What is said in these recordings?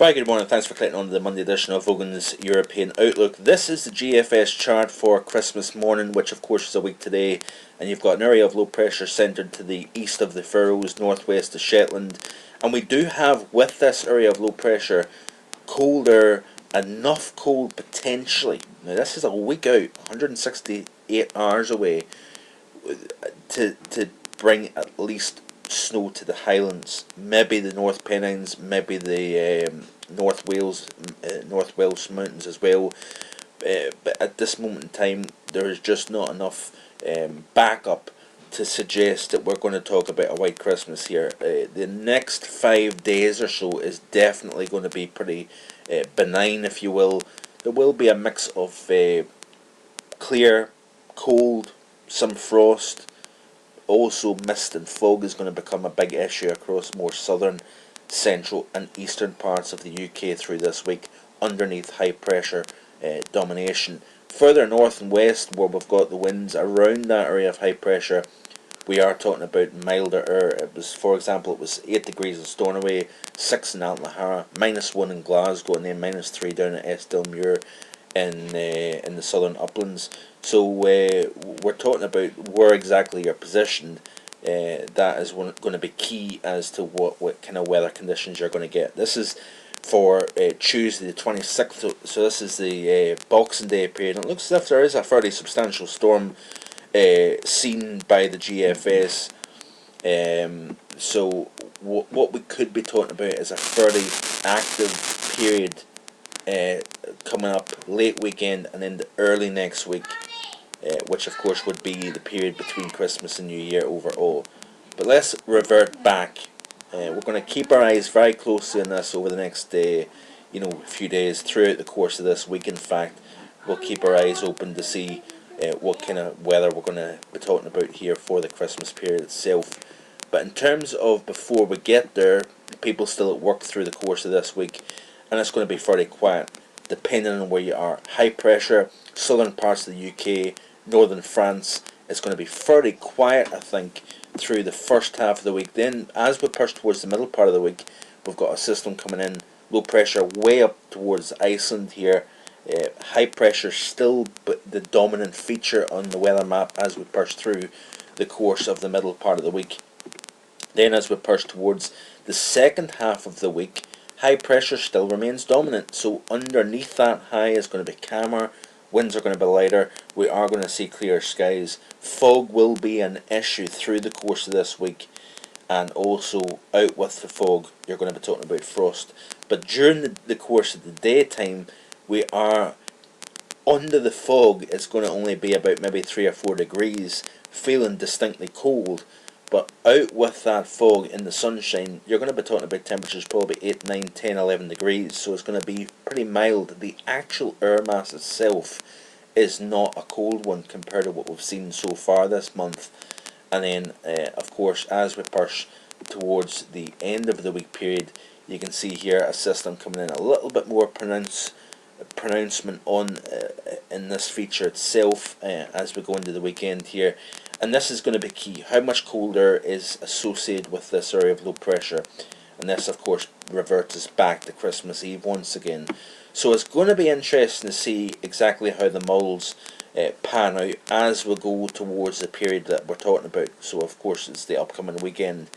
Right, good morning. Thanks for clicking on the Monday edition of Vogan's European Outlook. This is the GFS chart for Christmas morning, which of course is a week today, and you've got an area of low pressure centred to the east of the Faroes, northwest of Shetland, and we do have with this area of low pressure colder, enough cold potentially. Now this is a week out, 168 hours away, to bring at least snow to the Highlands, maybe the North Pennines, maybe the North Welsh mountains as well. But at this moment in time, there is just not enough backup to suggest that we're going to talk about a white Christmas here. The next 5 days or so is definitely going to be pretty benign, if you will. There will be a mix of clear, cold, some frost. Also, mist and fog is going to become a big issue across more southern, central and eastern parts of the UK through this week, underneath high pressure domination. Further north and west, where we've got the winds around that area of high pressure, we are talking about milder air. It was, for example, it was 8 degrees in Stornoway, 6 in Altnahara, -1 in Glasgow, and then -3 down at Eskdalemuir in the southern uplands. So we're talking about where exactly you're positioned. That is going to be key as to what kind of weather conditions you're going to get. This is for Tuesday the 26th, so this is the Boxing Day period. And it looks as if there is a fairly substantial storm seen by the GFS. So what we could be talking about is a fairly active period coming up late weekend and then the early next week, which of course would be the period between Christmas and New Year overall. But let's revert back. We're going to keep our eyes very closely on this over the next few days throughout the course of this week. In fact, we'll keep our eyes open to see what kind of weather we're going to be talking about here for the Christmas period itself. But in terms of before we get there, people still at work through the course of this week, and it's going to be fairly quiet depending on where you are. High pressure, southern parts of the UK, northern France, it's going to be fairly quiet, I think, through the first half of the week. Then, as we push towards the middle part of the week, we've got a system coming in, low pressure way up towards Iceland here. High pressure still but the dominant feature on the weather map as we push through the course of the middle part of the week. Then as we push towards the second half of the week, high pressure still remains dominant. So underneath that high is going to be calmer, winds are going to be lighter, we are going to see clear skies. Fog will be an issue through the course of this week, and also out with the fog you're going to be talking about frost. But during the course of the daytime, we are under the fog. It's going to only be about maybe 3 or 4 degrees, feeling distinctly cold. But out with that fog in the sunshine, you're going to be talking about temperatures probably 8, 9, 10, 11 degrees. So it's going to be pretty mild. The actual air mass itself is not a cold one compared to what we've seen so far this month. And then, of course, as we push towards the end of the week period, you can see here a system coming in a little bit more pronouncement on in this feature itself as we go into the weekend here. And this is going to be key. How much colder is associated with this area of low pressure? And this, of course, reverts us back to Christmas Eve once again. So it's going to be interesting to see exactly how the models pan out as we go towards the period that we're talking about. So, of course, it's the upcoming weekend.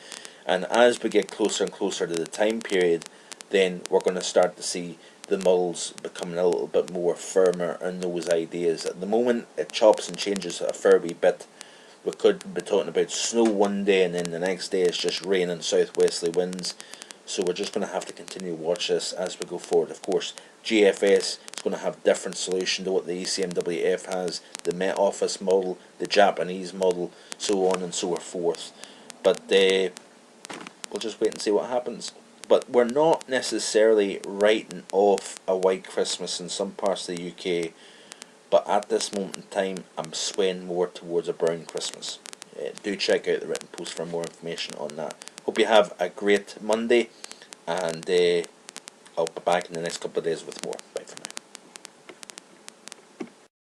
And as we get closer and closer to the time period, then we're going to start to see the models becoming a little bit more firmer in those ideas. At the moment, it chops and changes a fair wee bit. We could be talking about snow one day and then the next day it's just rain and southwesterly winds. So we're just going to have to continue to watch this as we go forward. Of course, GFS is going to have a different solution to what the ECMWF has, the Met Office model, the Japanese model, so on and so forth. But we'll just wait and see what happens. But we're not necessarily writing off a white Christmas in some parts of the UK. But at this moment in time, I'm swaying more towards a brown Christmas. Do check out the written post for more information on that. Hope you have a great Monday, and I'll be back in the next couple of days with more.